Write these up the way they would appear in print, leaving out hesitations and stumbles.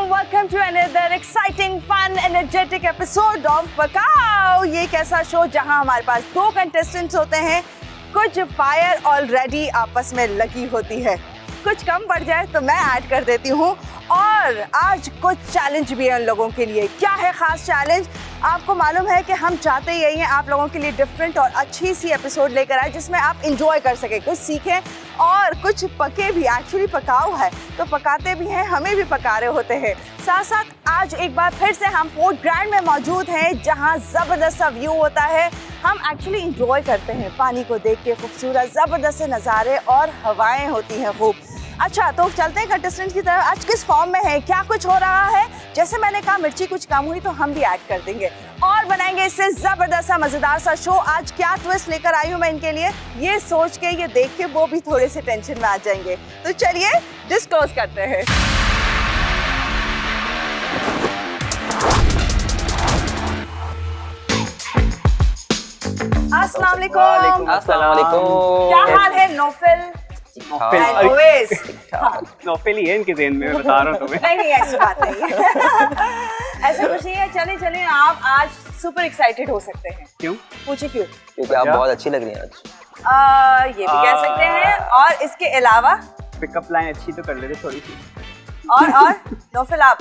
welcome to another exciting, fun, energetic episode of पकाओ। ये एक ऐसा शो जहां हमारे पास 2 कंटेस्टेंट्स होते हैं, कुछ फायर ऑलरेडी आपस में लगी होती है, कुछ कम पड़ जाए तो मैं ऐड कर देती हूँ। और आज कुछ चैलेंज भी है उन लोगों के लिए। क्या है खास चैलेंज? आपको मालूम है कि हम चाहते यही हैं आप लोगों के लिए डिफरेंट और अच्छी सी एपिसोड लेकर आए जिसमें आप इंजॉय कर सकें, कुछ सीखें और कुछ पके भी। एक्चुअली पकाओ है तो पकाते भी हैं, हमें भी पका रहे होते हैं। साथ साथ आज एक बार फिर से हम फोर्ट ग्रैंड में मौजूद हैं जहां ज़बरदस्त सा व्यू होता है। हम एक्चुअली इंजॉय करते हैं पानी को देख के, खूबसूरत ज़बरदस्त से नज़ारे और हवाएं होती हैं खूब। अच्छा, तो चलते हैं कंटेस्टेंट की तरफ। आज किस फॉर्म में है, क्या कुछ हो रहा है? जैसे मैंने कहा मिर्ची कुछ कम हुई तो हम भी ऐड कर देंगे और बनाएंगे इससे जबरदस्त सा मजेदार सा शो। आज क्या ट्विस्ट लेकर आई हूँ मैं इनके लिए, ये सोच के, ये देख के वो भी थोड़े से टेंशन में आ जाएंगे। तो चलिए डिस्कस करते हैं। अस्सलाम वालेकुम। अस्सलाम वालेकुम। क्या हाल है नौफिल? नौफिल ही है इनके ज़हन में, मैं बता रहा हूँ तुम्हें। नहीं ऐसी बात नहीं ऐसा कुछ नहीं है। चले चले, आप आज सुपर एक्साइटेड हो सकते हैं। क्यों? पूछे क्यों? क्योंकि आप बहुत अच्छी लग रही हैं आज। ये भी कह सकते हैं। और इसके अलावा पिकअप लाइन अच्छी तो कर लेते थोड़ी सी। और नौफिल आप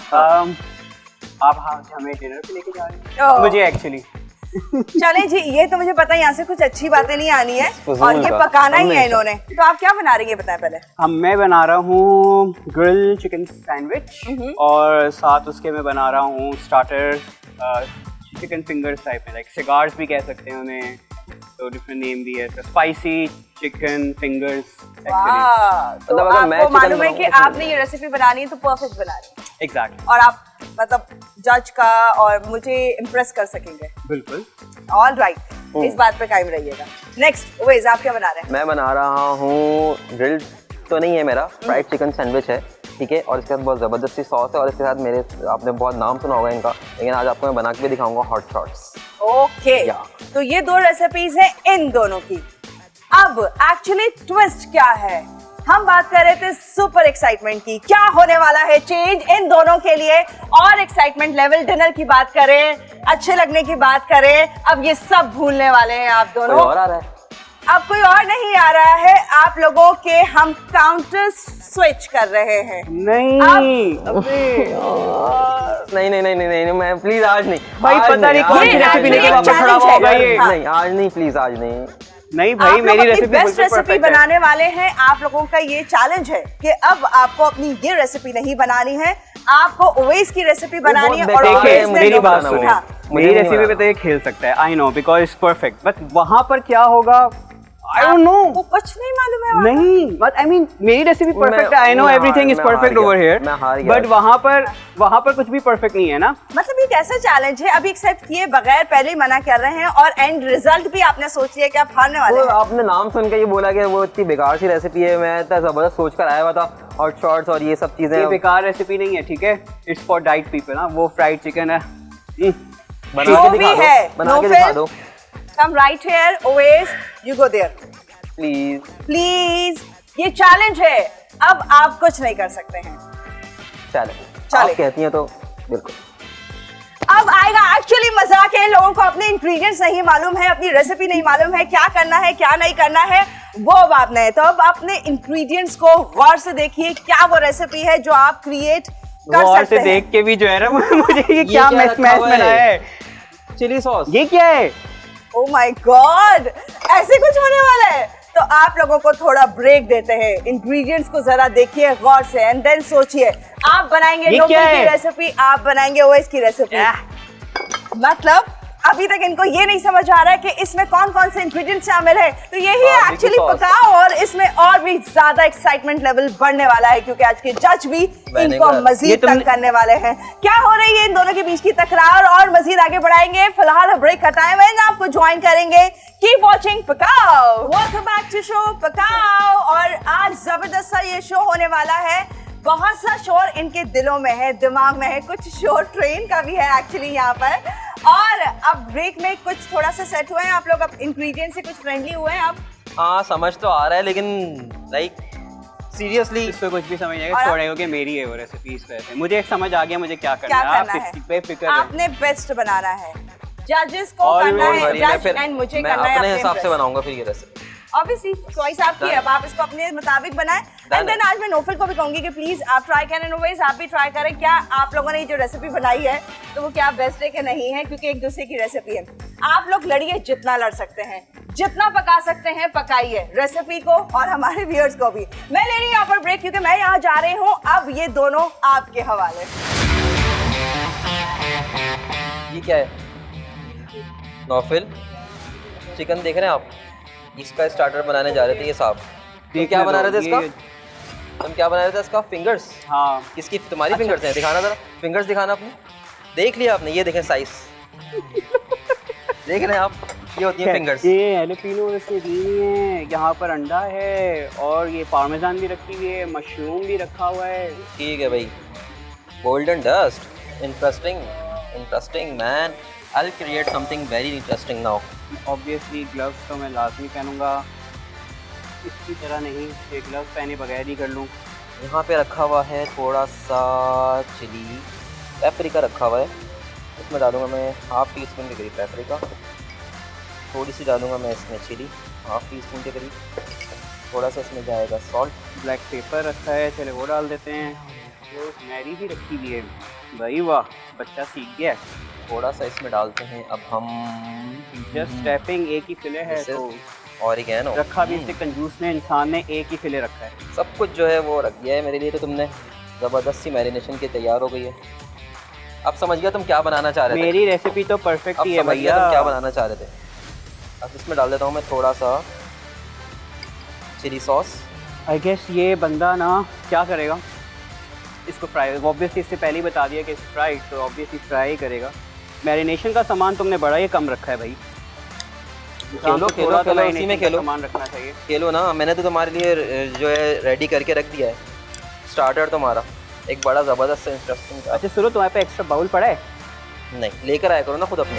हमें डिनर पे लेके जा रहे हैं। मुझे एक्चुअली चले जी, ये तो मुझे पता है यहाँ से कुछ अच्छी बातें नहीं आनी है और ये पकाना ही है इन्होंने। तो आप क्या बना रही हैं बताएं पहले। मैं बना रहा हूँ ग्रिल चिकन सैंडविच और साथ उसके मैं बना रहा हूँ स्टार्टर चिकन फिंगर्स टाइप में, लाइक सिगार्स भी कह सकते हैं उन्हें, तो डिफरेंट नेम भी है। तो स्पाइसी चिकन फिंगर्स। तो आपको मालूम है कि आपने ये रेसिपी बनानी है तो परफेक्ट बना रही है। एग्जैक्टली। और आप मतलब जज का और मुझे इम्प्रेस कर सकेंगे। बिल्कुल। ऑल राइट, इस बात पे कायम रहिएगा। नेक्स्ट वेज, आप क्या बना रहे हैं? मैं बना रहा हूँ ग्रिल्ड तो नहीं है मेरा, फ्राइड चिकन सैंडविच है, ठीक है। और इसके साथ बहुत ज़बरदस्त सी सॉस है और इसके साथ मेरे, आपने बहुत नाम सुना होगा इनका, लेकिन आज आपको मैं बना के भी दिखाऊंगा, हॉट शॉट्स। ओके, तो ये 2 रेसिपीज हैं इन दोनों की। अब एक्चुअली ट्विस्ट क्या है? हम बात कर रहे थे सुपर एक्साइटमेंट की, क्या होने वाला है चेंज इन दोनों के लिए, और एक्साइटमेंट लेवल, डिनर की बात करें, अच्छे लगने की बात करें, अब ये सब भूलने वाले हैं आप दोनों। कोई और आ रहा है? अब कोई और नहीं आ रहा है, आप लोगों के हम काउंटर स्विच कर रहे हैं। नहीं नहीं, मैं प्लीज आज नहीं भाई, पता नहीं कौन सी रेसिपी लेके वापस खड़ा होगा ये। नहीं आज नहीं, प्लीज आज नहीं। नहीं भाई, मेरी रेसिपी बेस्ट रेसिपी बनाने वाले हैं। आप लोगों का ये चैलेंज है कि अब आपको अपनी ये रेसिपी नहीं बनानी है, आपको ओवेस की रेसिपी बनानी है। और मेरी बात सुनिए, मेरी रेसिपी पे तो ये खेल सकता है, I know, because it's perfect, but वहां पर क्या होगा I don't know. वो कुछ नहीं मालूम है। नहीं, but I mean मेरी रेसिपी परफेक्ट है, I know everything is perfect over here, but वहाँ पर कुछ भी परफेक्ट नहीं है ना। मतलब ये कैसा चैलेंज है? अभी एक्सेप्ट किए बगैर पहले ही मना कर रहे हैं और एंड रिजल्ट भी आपने सोच लिया कि आप हारने वाले हैं। आपने नाम सुन के ये बोला कि वो इतनी बेकार सी रेसिपी है, मैं इतना जबरदस्त सोच कर आया हुआ था, हॉट शॉट्स और ये सब चीजें। ये बेकार रेसिपी नहीं है, ठीक है, इट्स फॉर डाइट पीपल ना। वो फ्राइड चिकन है, बना के दिखा दो। Come right here, Oasis, you go there. Please, ये चैलेंज है, अब आप कुछ नहीं कर सकते हैं। चले आप कहती हैं तो बिल्कुल। अब आएगा एक्चुअली मजा के, लोगों को अपने इंग्रेडिएंट्स नहीं मालूम है, अपनी रेसिपी नहीं मालूम है, क्या करना है क्या नहीं करना है वो बात नहीं है। तो अब अपने इंग्रेडिएंट्स को गौर से देखिए, क्या वो रेसिपी है जो आप क्रिएट कर सकते हैं। गौर से देख के भी जो है ना, मुझे ये क्या मैश बनाया है, चिली सॉस, ये क्या है? ओह माय गॉड, ऐसे कुछ होने वाला है? तो आप लोगों को थोड़ा ब्रेक देते हैं, इंग्रेडिएंट्स को जरा देखिए गौर से एंड देन सोचिए। आप बनाएंगे नौफिल की रेसिपी, आप बनाएंगे ओवेस की रेसिपी। मतलब अभी तक इनको ये नहीं समझ आ रहा है कि इसमें कौन कौन से इंग्रेडिएंट्स शामिल है। तो यही है एक्चुअली पकाओ, और इसमें और भी ज्यादा एक्साइटमेंट लेवल बढ़ने वाला है क्योंकि आज के जज भी इनको मजीद तंग करने वाले हैं। क्या हो रही है इन दोनों के बीच की तकरार, और मजीद आगे बढ़ाएंगे। फिलहाल ब्रेक का टाइम है, आपको ज्वाइन करेंगे। कीप वॉचिंग पकाओ। वेलकम बैक टू शो पकाओ। और आज जबरदस्त सा ये शो होने वाला है। बहुत सा शोर इनके दिलों में है, दिमाग में है, कुछ शोर ट्रेन का भी है एक्चुअली यहाँ पर। और अब ब्रेक में कुछ थोड़ा सा सेट हुए हैं आप लोग, अब इंग्रेडिएंट से कुछ फ्रेंडली हुए हैं आप? हाँ समझ तो आ रहा है, लेकिन लाइक सीरियसली इसको कुछ भी समझ नहीं और आएगा, आप- छोड़ेगा क्योंकि मेरी है वो रेसिपी इस वजह से। मुझे एक समझ आ गया मुझे क्या करना क्या है। करना आप है? इस पे फिक्र है। आपने बेस्ट बनाना है, जजेस को और करना मैं है मैं जज फिर एंड मुझे मैं करना है अपने हिसाब से impress। बनाऊंगा फिर ये रेसिपी। ऑब्वियसली चॉइस आपकी है, अब आप इसको अपने मुताबिक बनाएं। एंड देन आज मैं नोफल को भी कहूंगी कि प्लीज आप ट्राई करें, एंड आप भी ट्राई करें क्या आप लोगों ने ये जो रेसिपी बनाई है तो वो क्या बेस्ट है कि नहीं है, क्योंकि एक दूसरे की रेसिपी है। आप लोग लड़िए, जितना लड़ सकते हैं, जितना पका सकते हैं पकाइए रेसिपी को और हमारे व्यूअर्स को भी। मैं ले रही हूँ यहाँ पर ब्रेक क्योंकि मैं यहाँ जा रही हूँ, अब ये दोनों आपके हवाले। ये क्या है? नौफिल चिकन देख रहे हैं आप? इसका स्टार्टर बनाने जा रहे थे ये साहब। तुम क्या बना रहे थे इसका? तुम क्या बना रहे थे इसका? फिंगर्स? हाँ किसकी? तुम्हारी फिंगर्स हैं? दिखाना जरा फिंगर्स, दिखाना अपनी। देख लिया आपने? ये देखें साइज देख रहे हैं आप? ये होती है फिंगर्स। ये हैलोपिनो इसमें दी हुई है, यहाँ पर अंडा है और ये पार्मेजान भी रखी हुई है, मशरूम भी रखा हुआ है। ठीक है भाई। Golden dust, interesting man. I'll create something very interesting now. Obviously gloves तो मैं लाजमी पहनूंगा, इसकी तरह नहीं कि ग्लव्स पहने बगैर ही कर लूँ। यहाँ पे रखा हुआ है थोड़ा सा चिली पेपरिका रखा हुआ है, इसमें डालूंगा मैं हाफ टी स्पून के करीब पेपरिका। थोड़ी सी डालूंगा मैं इसमें चिली, हाफ टी स्पून के करीब। थोड़ा सा इसमें जाएगा सॉल्ट। ब्लैक पेपर रखा है, चले वो डाल देते हैं। रोज़मेरी भी रखी हुई है, भाई वाह बच्चा सीख गया। थोड़ा सा इसमें डालते हैं अब हम जस्ट स्टेपिंग, एक ही फिले है तो ऑरिगेनो रखा भी इससे कंजूस ने, इंसान ने एक ही फिले रखा है। सब कुछ जो है वो रख दिया है मेरे लिए। तो तुमने ज़बरदस्त सी मैरिनेशन की तैयार हो गई है। अब समझ गया तुम क्या बनाना चाह रहे थे। मेरी रेसिपी तो परफेक्ट अब ही है समझ गया भैया। तुम क्या बनाना चाह रहे थे। अब इसमें डाल देता हूँ मैं थोड़ा सा चिली सॉस। आई गेस ये बंदा ना क्या करेगा, इसको फ्राई, ऑब्वियसली इससे पहले ही बता दिया कि फ्राई, तो ऑब्वियसली फ्राई ही करेगा। मैरिनेशन का सामान तुमने बड़ा ही कम रखा है भाई। खेलो खेलो खेलो, इसी में खेलो। सामान रखना चाहिए। खेलो ना, मैंने तो तुम्हारे लिए जो है रेडी करके रख दिया है स्टार्टर तुम्हारा, एक बड़ा ज़बरदस्त इंटरेस्टिंग। अच्छा सुनो, तुम्हारे पे एक्स्ट्रा बाउल पड़ा है? नहीं, लेकर आया करो ना खुद अपने।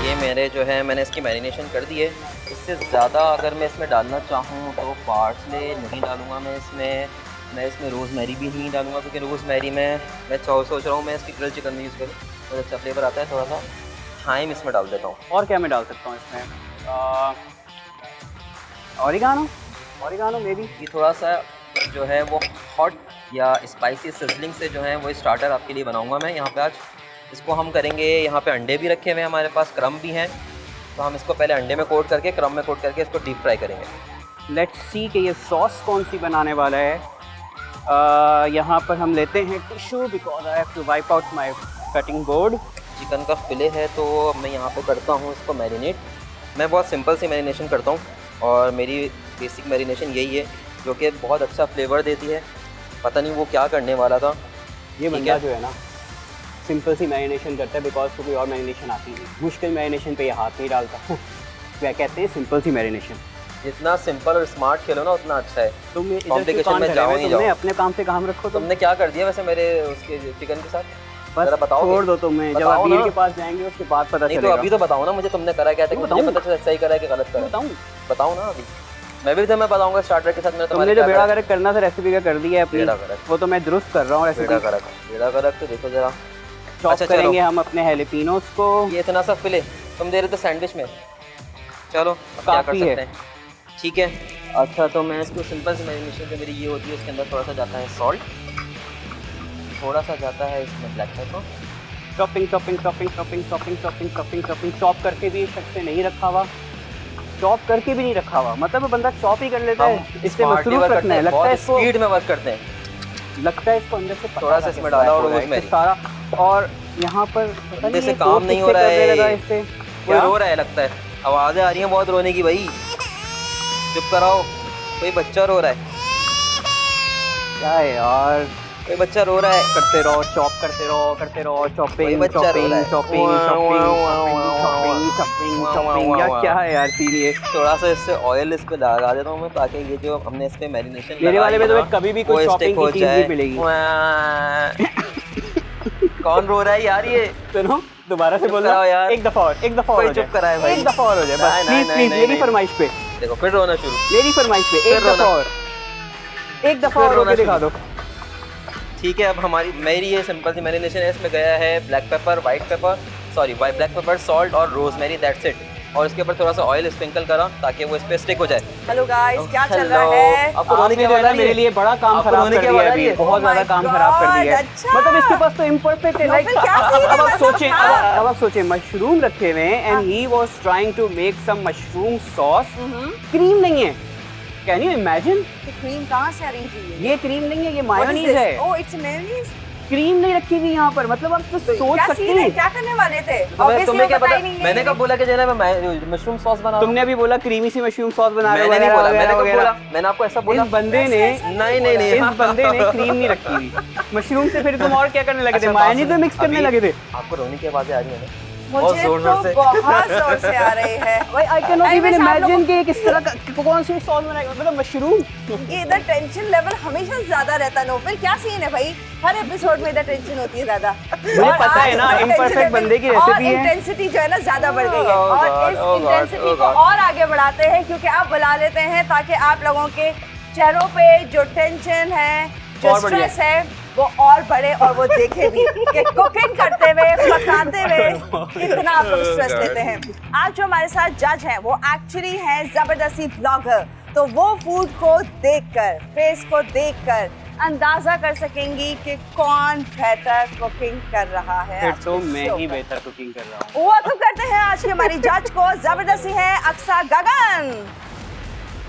ये मेरे जो है मैंने इसकी मैरिनेशन कर दी है। इससे ज़्यादा अगर मैं इसमें डालना चाहूँ तो पार्सले नहीं डालूँगा मैं इसमें रोज़मेरी भी नहीं डालूँगा, क्योंकि रोज़मेरी में मैं सोच रहा हूँ मैं इसकी ग्रिल चिकन में यूज़ करूँ, बहुत अच्छा फ्लेवर आता है। थोड़ा सा थाइम इसमें डाल देता हूँ। और क्या मैं डाल सकता हूँ इसमें? Oregano may be. ये थोड़ा सा जो है वो हॉट या स्पाइसी सिजलिंग से जो है वो स्टार्टर आपके लिए बनाऊंगा मैं यहाँ पे आज। इसको हम करेंगे, यहाँ पे अंडे भी रखे हुए हैं हमारे पास, क्रम भी हैं, तो हम इसको पहले अंडे में कोट करके, क्रम में कोट करके इसको डीप फ्राई करेंगे। लेट्स सी कि ये सॉस कौन सी बनाने वाला है। यहाँ पर हम लेते हैं tissue because I have to wipe out my cutting board. Chicken का फिले है तो मैं यहाँ पे करता हूँ इसको मैरिनेट। मैं बहुत सिंपल सी मैरिनेशन करता हूँ और मेरी बेसिक मैरिनेशन यही है जो कि बहुत अच्छा फ्लेवर देती है। पता नहीं वो क्या करने वाला था। ये ठीक बंदा है। जो है ना सिंपल सी मैरिनेशन करता है बिकॉज को कोई और मैरिनेशन आती नहीं, मुश्किल मैरिनेशन पे ये हाथ नहीं डालता। क्या कहते हैं सिंपल सी मैरिनेशन। जितना सिंपल और स्मार्ट खेलो ना उतना अच्छा है। तुम इधर से Complication काम में कर जाओ रहे ही हो, तुमने जाओ। अपने काम पे काम रखो। तुमने क्या कर दिया वैसे मेरे उसके चिकन के साथ? बस जरा बताओगे? छोड़ दो तुम्हें, जब बताओ अमीर ना। के पास जाएंगे उसके बाद पता नहीं तो चलेगा। अभी तो बताओ ना मुझे, तुमने करा क्या था? तो मुझे बताऊं? पता चला सही करा है कि गलत करा है। बताऊं? बताओ ना अभी। मैं भी तुम्हें बताऊंगा स्टार्टर के साथ मैंने तुमने जो बेड़ा गर्क करना था रेसिपी का कर दिया है अपनी, बेड़ा गर्क। वो तो मैं दुरुस्त कर रहा हूँ बेड़ा रेसिपी। करक तो देखो जरा। चॉप अच्छा, चलो। करेंगे हम अपने हैलोपिनोस को। ये इतना सा फिले तुम दे रहे थे सैंडविच में, चलो अब क्या कर काफी सकते है। हैं। ठीक है। अच्छा तो मैं इसको सिंपल सी मैरिनेशन जो मेरी ये होती है उसके अंदर थोड़ा सा जाता है सॉल्ट, थोड़ा सा जाता है इसमें black pepper. Chopping chopping chopping chopping chopping chopping chopping chopping chop करके भी शख्स से नहीं रखा हुआ, चॉप करके भी नहीं रखा हुआ, मतलब वो बंदा चॉप ही कर लेता है। इससे मसरूफ रखना है, लगता है इसको, स्पीड में वर्क करते हैं। लगता है इसको अंदर से पता थोड़ा सा था इसमें कि डाला और हो रहा है, रोज़मेरी। इससे सारा। और यहाँ पर पता बंदे नहीं से ये काम कोट नहीं हो किससे रहा करने है। लगा इससे। कोई क्या? रो रहा है लगता है, आवाज़ें आ रही हैं बहुत रोने की। भाई चुप कराओ, कोई बच्चा रो रहा है। क्या है यार, कोई बच्चा रो रहा है। करते रहो, चॉप करते रहो, करते रहो, चॉपिंग कोई बच्चा रो चॉपिंग रहा है। Chopping chopping chopping chopping. यार क्या है यार सीन ये। थोड़ा सा इससे ऑयल इस पे लगा देता हूँ मैं, ताकि ये जो हमने इस पे मैरिनेशन मेरे वाले में तो कभी भी कोई शॉपिंग की चीज नहीं मिलेगी। कौन रो रहा है यार? ये सुनो, दोबारा से बोलो कराओ यार। एक दफा और एक दफा और कोई हो जाए चुप कराए भाई। एक दफा और हो जाए बस नहीं, प्लीज नहीं, प्लीज नहीं, मेरी नहीं। फरमाइश पे देखो फिर रोना शुरू। मेरी फरमाइश पे एक फिर दफा रोना। और एक दफा फिर और रोना होके दिखा शुरू। दो। ठीक है, अब हमारी मेरी ये सिंपल सी मैरिनेशन है। इसमें गया है black pepper, white paper, sorry black pepper, salt और रोजमेरी, दैट्स इट। और इसके ऊपर थोड़ा सा ऑयल स्प्रिंकल करा ताकि वो इस पे स्टिक हो जाए। हेलो गाइस, क्या चल Hello। रहा है? आपको रोने आपने की जो है आवाज़ ना आ रही है? मेरे लिए बड़ा काम आपको खराब रोने कर की दिया आवाज़ है आ रही अभी है? बहुत Oh my ज्यादा काम खराब कर दिया है God, मतलब इसके पास तो इम्परफेक्ट है तो लाइक फिर क्या सीन है? अब आप मतलब सोचें हाँ। अब आप सोचें मशरूम रखे हुए हैं and he was trying to make some mushroom sauce cream नहीं है कैन यू इमेजिन क्रीम कहाँ से अरेंज हुई है? ये क्रीम नहीं है ये मायोनीज है ओह, इट्स मेयोनीज। क्रीम नहीं रखी हुई यहाँ पर मतलब आप तो सोच क्या सकते सीन है? हैं क्या करने वाले थे? तुम्हें क्या पता पता? ही नहीं है। मैंने कब बोला कि जो है ना मैं मशरूम सॉस बना रहा हूँ? तुमने अभी बोला क्रीमी सी मशरूम सॉस बना रहे हो मैंने नहीं वगैरह बोला, मैंने वगैरह कब बोला? वगैरह मैंने आपको ऐसा बोला? इस बंदे ने नहीं नहीं नहीं इस बंदे ने क्रीम नहीं रखी हुई मशरूम से फिर तुम और क्या करने लगे थे अच्छा, मायोनीज में बात मिक्स करने अभी लगे थे आपको रोने की आवाजें आ रही है ना? बहुत मुझे जोर तो जोर से। बहुत जोर से आ रही है। भाई I can not even Anyways, आप लोगों- इमेजिन कि किस तरह का कौन सी सॉस बनाएगा मतलब मशरूम ये इधर टेंशन लेवल हमेशा ज्यादा रहता है। नो, फिर क्या सीन है भाई? हर एपिसोड में इधर टेंशन होती है ज्यादा। मुझे पता है ना, imperfect बंदे की रेसिपी है। इंटेंसिटी जो है ना ज्यादा बढ़ गई है Oh और God, इस oh God, इंटेंसिटी oh को God। और आगे बढ़ाते हैं क्योंकि आप बुला लेते हैं ताकि आप लोगों के चेहरों पे जो टेंशन है, जो और बढ़ जाए। स्ट्रेस है, वो और बढ़े और वो देखे भी कि कुकिंग करते हुए, पकाते हुए कितना आप लोग स्ट्रेस लेते हैं। आज जो हमारे साथ जज हैं वो एक्चुअली हैं जबरदस्ती ब्लॉगर, तो वो फूड को देखकर, फेस को देखकर अंदाजा कर सकेंगी कि कौन बेहतर कुकिंग कर रहा है। फिर आज तो के मैं शो ही पर। बेहतर कुकिंग कर रहा हूँ वेलकम करते हैं आज की हमारी जज को। जबरदस्ती है अक्सा गगन।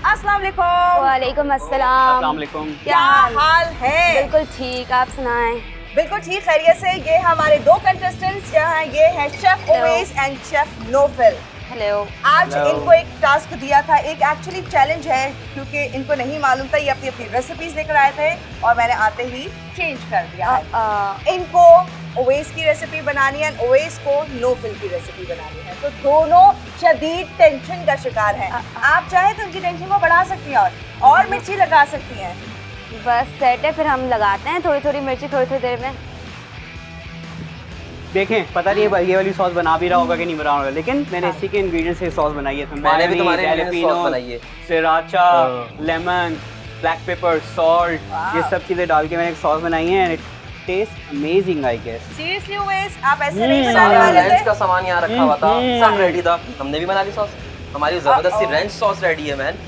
अस्सलाम वालेकुम। वालेकुम अस्सलाम। अस्सलाम वालेकुम क्या हाल है? बिल्कुल ठीक, आप सुनाएं। बिल्कुल ठीक, खैरियत से। ये हमारे दो कंटेस्टेंट्स जो हैं, ये हैं chef Hello. Owais and chef Nofil. Hello. आज Hello. इनको एक टास्क दिया था, एक एक्चुअली चैलेंज है क्योंकि इनको नहीं मालूम था। ये अपनी अपनी रेसिपीज लेकर आए थे और मैंने आते ही चेंज कर दिया है। इनको ओवेस की रेसिपी बनानी है, ओवेस को नोफिल की रेसिपी बनानी है, तो दोनों शदीद टेंशन का शिकार हैं। आप चाहे तो उनकी टेंशन को बढ़ा सकती हैं और मिर्ची लगा सकती हैं। बस सेट है, फिर हम लगाते हैं थोड़ी थोड़ी मिर्ची थोड़ी थोड़ी देर में। देखें पता नहीं है ये वाली सॉस बना भी रहा होगा कि नहीं बना रहा होगा लेकिन मैंने इसी के इंग्रेडिएंट्स से सॉस बनाई है मैंने भी तुम्हारे ingredients से sauce बनाई है। सिराचा हाँ। लेमन ब्लैक पेपर सॉल्ट ये सब चीजें डाल के मैंने एक सॉस बनाई है and it taste amazing I guess seriously Owais, आप ऐसे नहीं बनाने सारा वाले रेंच थे? का सामान यहाँ रखा हुआ था, सब रेडी था। हमने भी बना ली सॉस। हमारी जबरदस्ती Uh-oh. रेंच सॉस रेडी है मैन।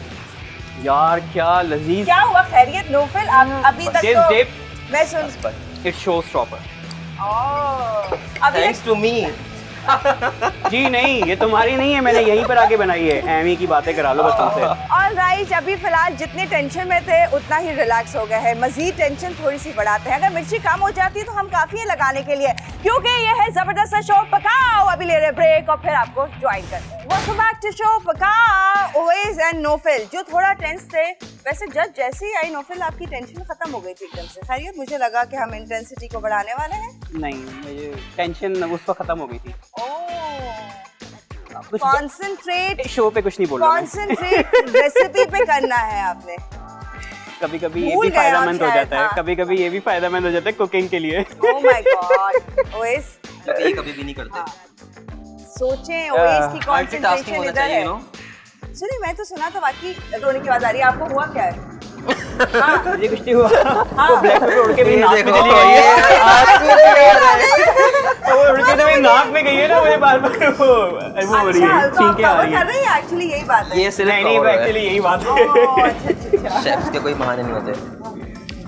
यार क्या लजीज क्या हुआ? खैरियत नोफिल? आप अभी तक Dip, तो dip. मैं सुन इट शोज प्रॉपर ओह, अभी थैंक्स टू मी। जी नहीं ये तुम्हारी नहीं है मैंने यहीं पर आके बनाई है एमी की बातें करा लो बस तुमसे ऑलराइट, अभी फिलहाल जितने टेंशन में थे उतना ही रिलैक्स हो गए हैं। मजीद टेंशन थोड़ी सी बढ़ाते हैं। अगर मिर्ची कम हो जाती है तो हम काफी है लगाने के लिए, क्योंकि ये है जबरदस्त शो पकाओ। अभी ले रहे ब्रेक और फिर आपको ज्वाइन करते हैं। वेलकम बैक टू शो पकाओ। ओवेस एंड नोफिल जो थोड़ा टेंस थे, वैसे जज जैसे ही आई नोफिल आपकी टेंशन खत्म हो गई थी एकदम से। खैरियत, मुझे लगा कि हम इंटेंसिटी को बढ़ाने वाले हैं। नहीं मुझे टेंशन उस वक्त खत्म हो गई थी कुछ कॉन्सेंट्रेट शो पे कुछ नहीं बोल रहा मैं। कॉन्सेंट्रेट रेसिपी पे करना है आपने। कभी कभी ये भूल भी गए आप फायदेमंद हो शायद, जाता है हाँ। कभी कभी ये भी फायदेमंद हो जाता है कुकिंग के लिए ओह माय गॉड ओवेस, कभी भी नहीं करते। सोचें ओवेस की मल्टीटास्किंग कंसंट्रेशन होना इधर चाहिए, है। You know. सुनिए, मैं तो सुना था वाकई रोने की आवाज आ रही है। आपको हुआ क्या है? हाँ, मुझे कुछ नहीं हुआ वो ब्लैक पेपर उड़ के मेरी नाक में देखो, चली गई ये है आंसू भी आ रहे हैं। वो उड़ के तो मेरी नाक में गई है ना मुझे बार बार वो हो रही अच्छा, है तो आप छींकें आ cover रही कर है रही हैं, एक्चुअली यही बात है। ये सिर्फ नहीं नहीं cover है। एक्चुअली यही बात ओह, है अच्छा, अच्छा। शेफ्स के कोई बहाने नहीं होते।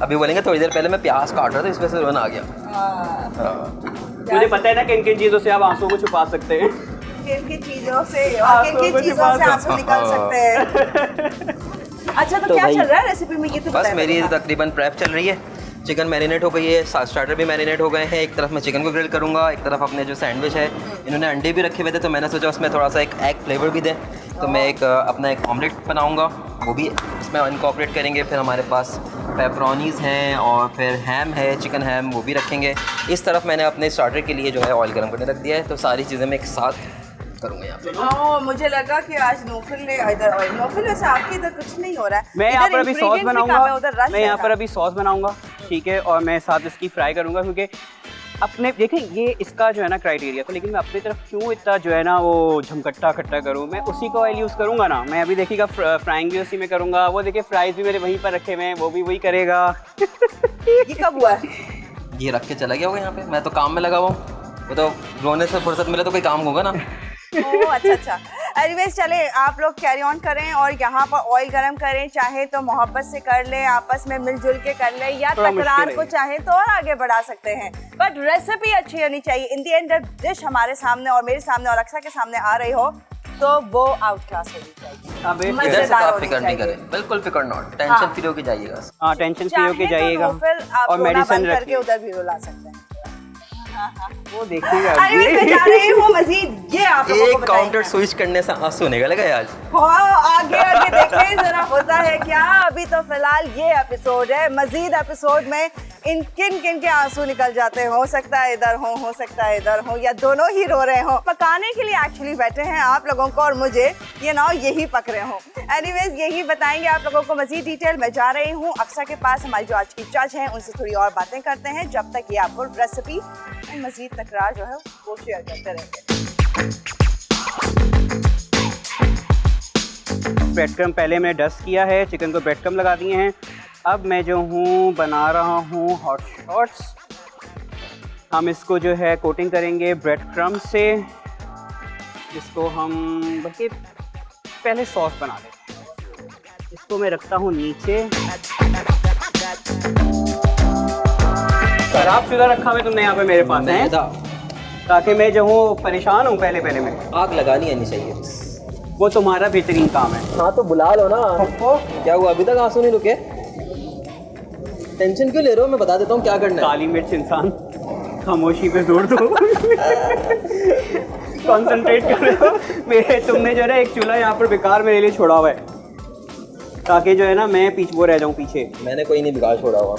अभी बोलेंगे थोड़ी देर पहले मैं प्याज काट रहा था इसमें से रोना आ गया। हाँ, हाँ। मुझे पता है ना किन किन चीजों से आप आंसुओं को छुपा सकते हैं किन-किन चीजों से और किन-किन कुछ चीजों से बात- आंसू निकल सकते हैं। अच्छा, तो तो क्या भाई- चल रहा है रेसिपी में? ये तो बस बताएं मेरी मुझे। तकरीबन प्रेप चल रही है। चिकन मैरिनेट हो गई है, स्टार्टर भी मैरिनेट हो गए हैं। एक तरफ मैं चिकन को ग्रिल करूँगा, एक तरफ अपने जो सैंडविच है, इन्होंने अंडे भी रखे हुए थे तो मैंने सोचा उसमें थोड़ा सा एक एग फ्लेवर भी दें, तो मैं अपना एक ऑमलेट बनाऊँगा, वो भी इसमें इनकॉर्पोरेट करेंगे। फिर हमारे पास पेपरोनीज़ हैं और फिर हैम है, चिकन हैम, वो भी रखेंगे। इस तरफ मैंने अपने स्टार्टर के लिए जो है ऑयल गर्म करने रख दिया है, तो सारी चीज़ें मैं एक साथ करूँगा यहाँ पे। ओह, मुझे लगा कि आज नोफिल ने इधर और नोफिल वैसे आपके इधर कुछ नहीं हो रहा है। मैं यहाँ इधर पर अभी सॉस ingredients भी कम है, बनाऊंगा उधर rush मैं है यहाँ पर काम। अभी सॉस बनाऊंगा ठीक है और मैं साथ इसकी फ्राई करूंगा क्योंकि अपने देखें ये इसका जो है ना क्राइटेरिया था, लेकिन मैं अपनी तरफ क्यों इतना जो है ना वो झमकट्टा खट्टा करूँ। मैं उसी का ऑयल यूज़ करूँगा ना। मैं अभी देखिएगा फ्राइंग भी उसी में करूँगा। वो देखिए फ्राइज भी मेरे वहीं पर रखे हुए हैं, वो भी वही करेगा। ये कब हुआ है? ये रख के चला गया होगा यहाँ पे। मैं तो काम में लगा हुआ हूँ, वो तो रोने से फुर्सत मिले तो कोई काम होगा ना। ओह अच्छा अच्छा। एनीवेज चले आप लोग कैरी ऑन करें और यहाँ पर ऑयल गरम करें, चाहे तो मोहब्बत से कर ले, आपस में मिलजुल के कर ले, या थोड़ा तकरार मुश्किल को है। चाहे तो और आगे बढ़ा सकते हैं, बट रेसिपी अच्छी होनी चाहिए। इन दी एंड डिश हमारे सामने और मेरे सामने और अक्सा के सामने आ रही हो तो वो आउट क्लास होनी चाहिए। अबे मजेदार इधर से आप होनी फिक्र नहीं चाहिए। करें, बिल्कुल फिक्र नॉट, टेंशन हाँ। फ्री होके जाइएगा। हाँ टेंशन फ्री होके चाहे जाइएगा। तो फिर आप और रोना मेडिसिन बंद करके रखिए, उधर भी रुला सकते हैं। वो देखिएगा। Anyways, मैं जा रही हूँ मजीद ये आप लोगों को एक काउंटर बताएंगे। स्विच करने से आंसू निकल गए आज। आगे आगे देखें जरा होता है क्या। अभी तो फिलहाल ये एपिसोड है, मजीद एपिसोड में इन किन किन के आंसू निकल जाते हैं। हो सकता है इधर हो सकता है इधर हो, या दोनों ही रो रहे हो। पकाने के लिए एक्चुअली बैठे हैं आप लोगों को और मुझे, ये ना यही पक रहे हो। एनीवेज यही बताएंगे आप लोगों को मजीद डिटेल। मैं जा रही हूँ अक्सा के पास, हमारी जो आज की जज हैं उनसे थोड़ी और बातें करते हैं, जब तक ये आपको रेसिपी मजीद तकरार जो है वो शेयर करते रहेंगे। ब्रेड क्रम पहले मैंने डस्ट किया है, चिकन को ब्रेड क्रम लगा दिए हैं। अब मैं जो हूँ बना रहा हूँ हॉट शॉट्स। हम इसको जो है कोटिंग करेंगे ब्रेड क्रम से। इसको हम बल्कि पहले सॉस बना लेते हैं। इसको मैं रखता हूँ नीचे। खराब चूल्हा रखा हुआ तुमने यहाँ पे मेरे पास है, ताकि मैं जो हूँ परेशान हूँ पहले में। आग लगानी आनी चाहिए। वो तुम्हारा बेहतरीन काम है। हाँ तो बुला लो ना। क्या हुआ, अभी तक आंसू नहीं रुके? टेंशन क्यों ले रहे हो? मैं बता देता हूँ क्या करना है। काली मिर्च इंसान, खामोशी पे जोड़ दो। कंसंट्रेट कर रहे हो मेरे। तुमने जो है ना एक चूल्हा यहाँ पर बेकार मेरे लिए छोड़ा हुआ है, ताकि जो है ना मैं पीछे वो रह जाऊँ पीछे। मैंने कोई नहीं बिगाड़ छोड़ा हुआ।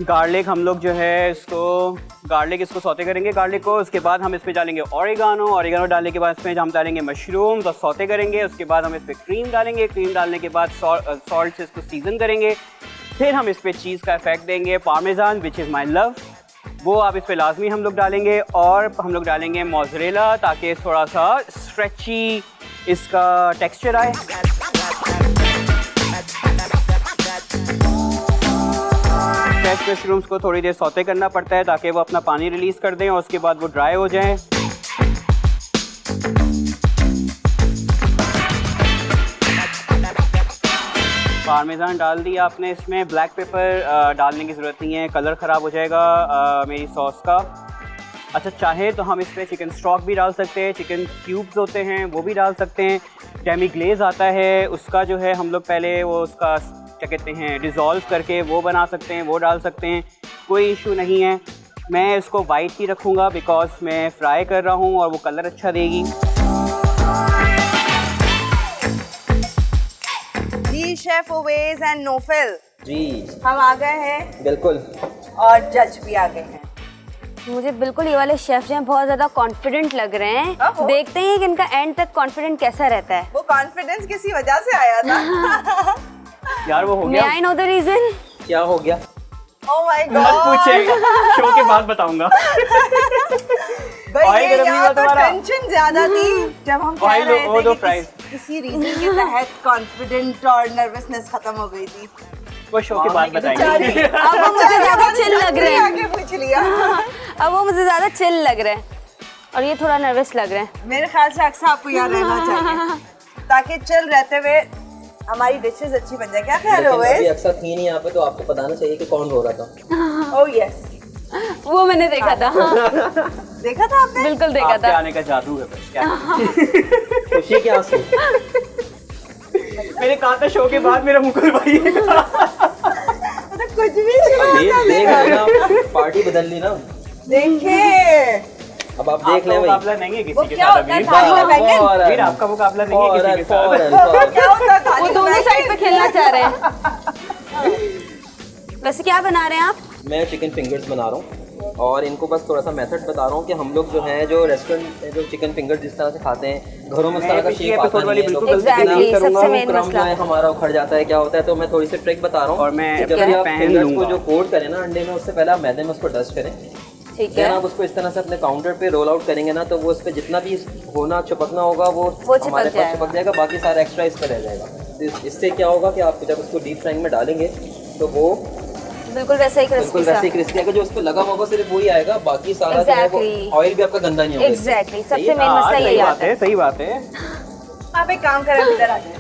गार्लिक हम लोग जो है इसको सौते करेंगे गार्लिक को। उसके बाद हम इसमें डालेंगे ऑरिगानो डालने के बाद इसमें हम डालेंगे मशरूम, तो सौते करेंगे। उसके बाद हम इस पर क्रीम डालेंगे, क्रीम डालने के बाद सॉल्ट से इसको सीजन करेंगे। फिर हम इस पर चीज़ का इफेक्ट देंगे, parmesan which is my love, वो आप इस पर लाजमी हम लोग डालेंगे। और हम लोग डालेंगे मोज़रेला, ताकि थोड़ा सा स्ट्रेची इसका टेक्सचर आए। फ्रेश मशरूम्स को थोड़ी देर सौते करना पड़ता है ताकि वो अपना पानी रिलीज़ कर दें और उसके बाद वो ड्राई हो जाएं। पार्मेजान डाल दिया आपने इसमें। ब्लैक पेपर डालने की ज़रूरत नहीं है, कलर ख़राब हो जाएगा मेरी सॉस का। अच्छा चाहे तो हम इसमें चिकन स्टॉक भी डाल सकते हैं, चिकन क्यूब्स होते हैं वो भी डाल सकते हैं। डेमी ग्लेज आता है, उसका जो है हम लोग पहले वो उसका क्या कहते हैं डिज़ोल्व करके वो बना सकते हैं, वो डाल सकते हैं, कोई इशू नहीं है। मैं इसको वाइट ही रखूँगा बिकॉज मैं फ्राई कर रहा हूँ और वो कलर अच्छा देगी। जी शेफ उवैस एंड नोफिल, जी हम आ गए हैं बिल्कुल। और जज भी आ गए हैं। मुझे बिल्कुल ये वाले शेफ जो हैं बहुत ज्यादा कॉन्फिडेंट लग रहे हैं। देखते हैं कि इनका एंड तक कॉन्फिडेंट कैसा रहता है। वो कॉन्फिडेंस किसी वजह से आया था। यार वो हो May गया। I know the reason? क्या हो गया? ओह माय मत गॉड, पूछे, शो के बाद बताऊंगा। भाई ऑयल ये गरम नहीं यहाँ हुआ तो तुम्हारा? टेंशन ज्यादा थी जब हम कह ऑयल रहे वो थे दो कि फ्राइज। किसी रीजन के तहत कॉन्फिडेंट और नर्वसनेस खत्म हो गई थी। वो शो के बाद बताएंगे। अब वो मुझे ज्यादा चिल लग रहे हैं। आगे पूछ लिया। अब वो मुझे ज्यादा चिल लग रहे हैं और ये थोड़ा नर्वस लग रहे हैं। मेरे ख्याल से अक्सर आपको यहाँ रहना चाहिए ताकि चिल रहते हुए हमारी डिशेस अच्छी बन जाए। क्या कह रहे हो लेकिन अभी वैस? अक्सर थी नहीं यहाँ पे, तो आपको बताना चाहिए कि कौन रो रहा था। ओह यस, वो मैंने देखा था। देखा था आपने? बिल्कुल देखा आपके था। आने का जादू है बस, क्या खुशी के आंसू। मैंने कहा था शो के बाद मेरा मुकुल भाई मतलब कुछ भी देख लेना, पार्टी बदल ली ना। देखे अब आप देख लें भाई। मुकाबला नहीं है वो किसी के क्या साथ होता है अभी। थाली में बैंगन? वीर आपका मुकाबला नहीं है किसी के साथ। फौरन। क्या होता है थाली वो में दोनों बैंगन? साइड पे खेलना चाह रहे हैं। वैसे क्या बना रहे हैं आप? मैं चिकन फिंगर्स बना रहा हूँ और इनको बस थोड़ा सा मेथड बता रहा हूँ कि हम लोग जो है जो रेस्टोरेंट में जो चिकन फिंगर जिस तरह से खाते हैं घरों में उस तरह का पिछली शेप episode आता वाली नहीं है, बिल्कुल लोग गलती नहीं Exactly, करूंगा। सबसे main क्रम जो मसला। है हमारा उखड़ जाता है, क्या होता है, तो मैं थोड़ी सी ट्रिक बता रहा हूँ। और मैं जब भी आप पहन फिंगर्स को लूंगा। जो कोट करें ना अंडे में, उससे पहले आप मैदे में उसको डस्ट करें। ठीक देन है। आप उसको इस तरह से अपने काउंटर पे रोल आउट करेंगे ना, तो वो उस पे जितना भी होना चिपकना होगा वो चिपक हमारे पास जाएगा। चिपक जाएगा, बाकी सारा एक्स्ट्रा इस पे रह जाएगा। तो इससे क्या होगा कि आप जब उसको डीप फ्राइंग में डालेंगे तो वो बिल्कुल वैसे ही बिल्कुल क्रिस्पी वैसे ही क्रिस्पी आएगा, जो उस पे लगा होगा सिर्फ वही आएगा, बाकी सारा जो है वो Exactly. ऑयल भी आपका गंदा नहीं होगा। एग्जैक्टली, सही सबसे है? मेन मसला यही सही बात आता है, है। सही बात है। आप एक काम करें, इधर आ जाए।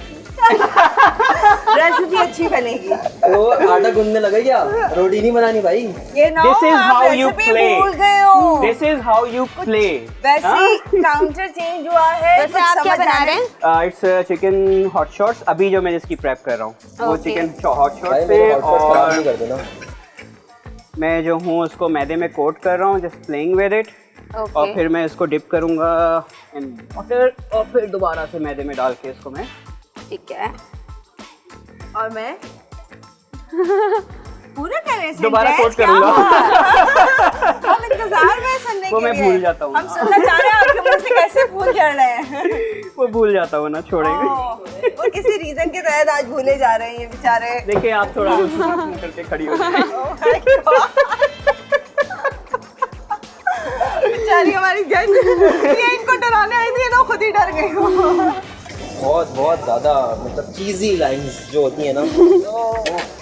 रेसिपी अच्छी बनेगी। तो आटा गूंदने लगा क्या? रोटी नहीं बनानी भाई। ये ना This is आप how you रेसिपी play. भूल गए हो। This is how you play. वैसे ही काउंटर चेंज हुआ है। वैसे कुछ आप क्या समझ बना आने- रहे हैं? It's chicken hot shots. अभी जो मैं इसकी प्रेप कर रहा हूँ वो Okay. चिकन हॉट भाई शॉट्स मेरे है, hot sauce खराब और नहीं कर देना। मैं जो हूँ उसको मैदे में कोट कर रहा हूँ, जस्ट प्लेइंग विद इट। और ओके, फिर मैं इसको डिप करूँगा इन वाटर, और फिर दोबारा से मैदे में डाल के इसको मैं ठीक है। और मैं पूरा करें दोबारा sentence? कोट क्या करूँगा। हुआ? हम इंतजार में सुनने वो के मैं लिए। भूल जाता हूँ। हम सुनना चाह रहे हैं आपके मुंह से कैसे भूल जा रहे हैं। वो भूल जाता हूँ ना, छोड़ेंगे। वो किसी रीजन के तहत आज भूले जा रहे हैं ये बेचारे। देखिए आप थोड़ा मुंह करके खड़ी हो जाए। Oh my God. बेचारी हमारी गेस्ट, ये इनको डराने आई थी ना, खुद ही डर गई हो। बहुत बहुत ज़्यादा मतलब चीज़ी लाइंस जो होती है ना,